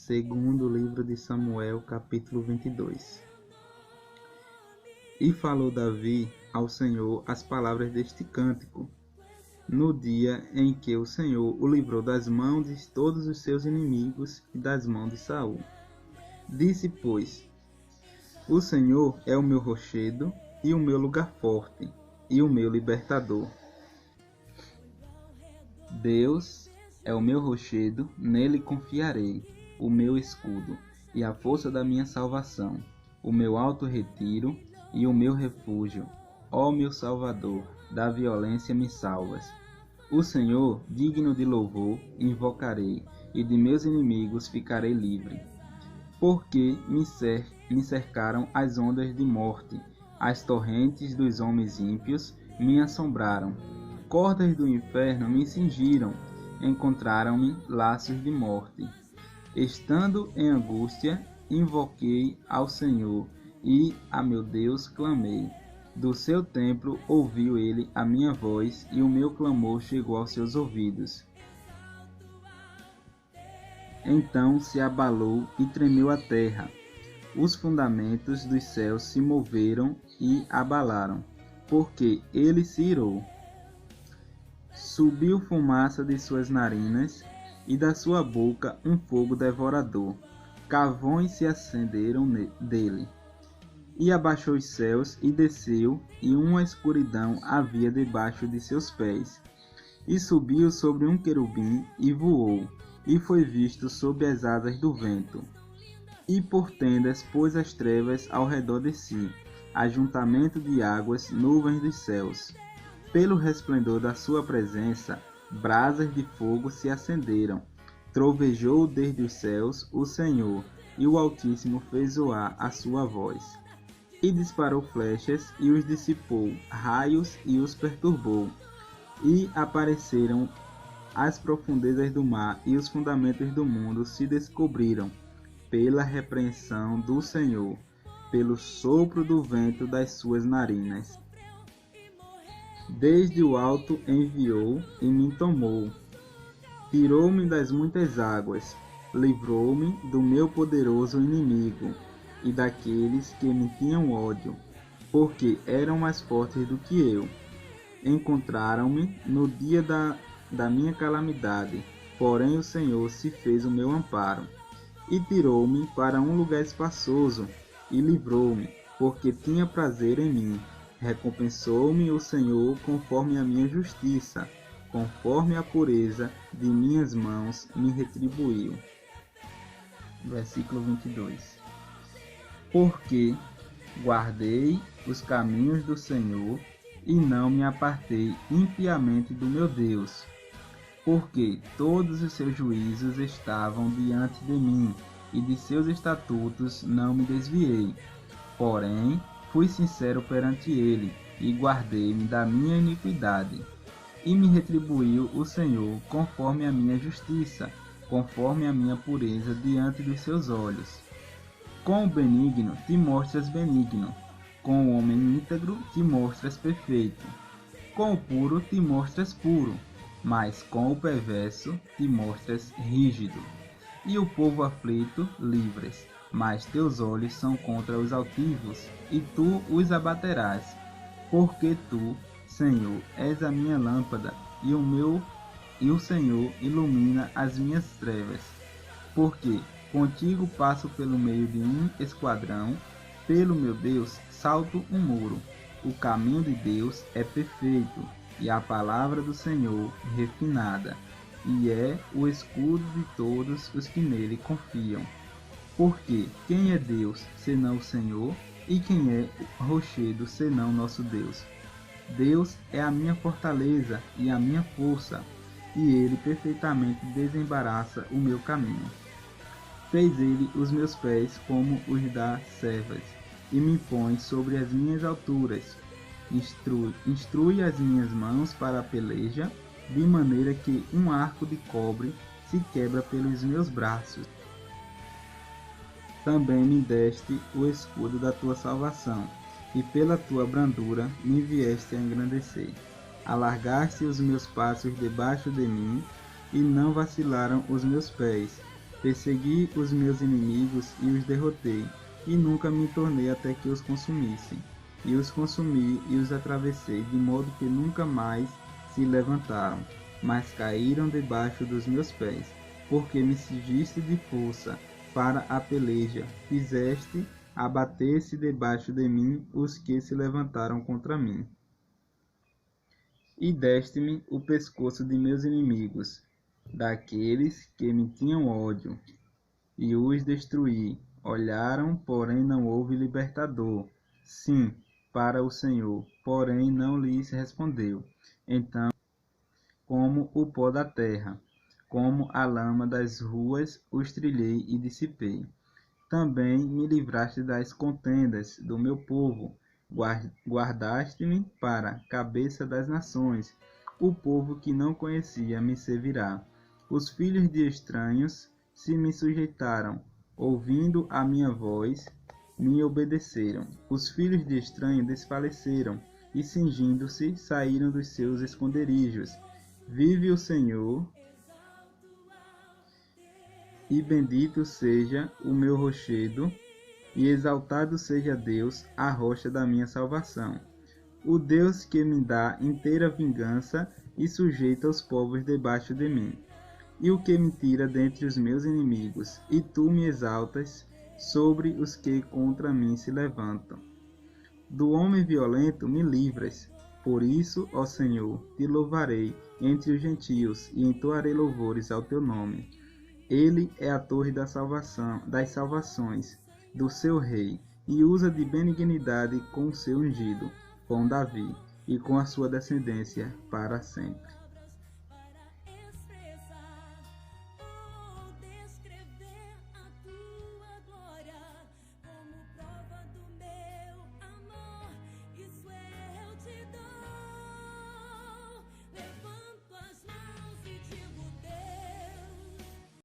Segundo livro de Samuel, capítulo 22. E falou Davi ao Senhor as palavras deste cântico, no dia em que o Senhor o livrou das mãos de todos os seus inimigos e das mãos de Saul. Disse, pois, o Senhor é o meu rochedo e o meu lugar forte e o meu libertador. Deus é o meu rochedo, nele confiarei, o meu escudo e a força da minha salvação, o meu alto retiro e o meu refúgio. Ó meu Salvador, da violência me salvas. O Senhor, digno de louvor, invocarei, e de meus inimigos ficarei livre. Porque me cercaram as ondas de morte, as torrentes dos homens ímpios me assombraram. Cordas do inferno me cingiram, encontraram-me laços de morte. Estando em angústia, invoquei ao Senhor, e a meu Deus clamei. Do seu templo ouviu ele a minha voz, e o meu clamor chegou aos seus ouvidos. Então se abalou e tremeu a terra. Os fundamentos dos céus se moveram e abalaram, porque ele se irou. Subiu fumaça de suas narinas, e da sua boca um fogo devorador. Carvões se acenderam dele. E abaixou os céus e desceu, e uma escuridão havia debaixo de seus pés. E subiu sobre um querubim e voou, e foi visto sob as asas do vento. E por tendas pôs as trevas ao redor de si, ajuntamento de águas, nuvens dos céus. Pelo resplendor da sua presença, brasas de fogo se acenderam. Trovejou desde os céus o Senhor, e o Altíssimo fez soar a sua voz. E disparou flechas, e os dissipou, raios, e os perturbou. E apareceram as profundezas do mar, e os fundamentos do mundo se descobriram, pela repreensão do Senhor, pelo sopro do vento das suas narinas. Desde o alto enviou e me tomou. Tirou-me das muitas águas, livrou-me do meu poderoso inimigo e daqueles que me tinham ódio, porque eram mais fortes do que eu. Encontraram-me no dia da minha calamidade, porém o Senhor se fez o meu amparo. E tirou-me para um lugar espaçoso e livrou-me, porque tinha prazer em mim. Recompensou-me o Senhor conforme a minha justiça, conforme a pureza de minhas mãos me retribuiu. Versículo 22. Porque guardei os caminhos do Senhor e não me apartei impiamente do meu Deus, porque todos os seus juízos estavam diante de mim, e de seus estatutos não me desviei. Porém, fui sincero perante ele, e guardei-me da minha iniquidade. E me retribuiu o Senhor conforme a minha justiça, conforme a minha pureza diante dos seus olhos. Com o benigno te mostras benigno, com o homem íntegro te mostras perfeito, com o puro te mostras puro, mas com o perverso te mostras rígido. E o povo aflito livres, mas teus olhos são contra os altivos, e tu os abaterás. Porque tu, Senhor, és a minha lâmpada, e o Senhor ilumina as minhas trevas. Porque contigo passo pelo meio de um esquadrão, pelo meu Deus salto um muro. O caminho de Deus é perfeito, e a palavra do Senhor refinada, e é o escudo de todos os que nele confiam. Porque quem é Deus, senão o Senhor? E quem é rochedo, senão nosso Deus? Deus é a minha fortaleza e a minha força, e ele perfeitamente desembaraça o meu caminho. Fez ele os meus pés como os das servas, e me põe sobre as minhas alturas. Instrui as minhas mãos para a peleja, de maneira que um arco de cobre se quebra pelos meus braços. Também me deste o escudo da tua salvação, e pela tua brandura me vieste a engrandecer. Alargaste os meus passos debaixo de mim, e não vacilaram os meus pés. Persegui os meus inimigos e os derrotei, e nunca me tornei até que os consumisse. E os consumi e os atravessei, de modo que nunca mais se levantaram, mas caíram debaixo dos meus pés, porque me cingiste de força para a peleja, fizeste abater-se debaixo de mim os que se levantaram contra mim. E deste-me o pescoço de meus inimigos, daqueles que me tinham ódio, e os destruí. Olharam, porém não houve libertador. Sim, para o Senhor, porém não lhes respondeu. Então, como o pó da terra, como a lama das ruas, os trilhei e dissipei. Também me livraste das contendas do meu povo, guardaste-me para cabeça das nações. O povo que não conhecia me servirá. Os filhos de estranhos se me sujeitaram, ouvindo a minha voz, me obedeceram. Os filhos de estranho desfaleceram, e cingindo-se, saíram dos seus esconderijos. Vive o Senhor, e bendito seja o meu rochedo, e exaltado seja Deus, a rocha da minha salvação. O Deus que me dá inteira vingança e sujeita os povos debaixo de mim. E o que me tira dentre os meus inimigos, e tu me exaltas sobre os que contra mim se levantam. Do homem violento me livras. Por isso, ó Senhor, te louvarei entre os gentios, e entoarei louvores ao teu nome. Ele é a torre da salvação, das salvações do seu rei, e usa de benignidade com o seu ungido, com Davi, e com a sua descendência para sempre.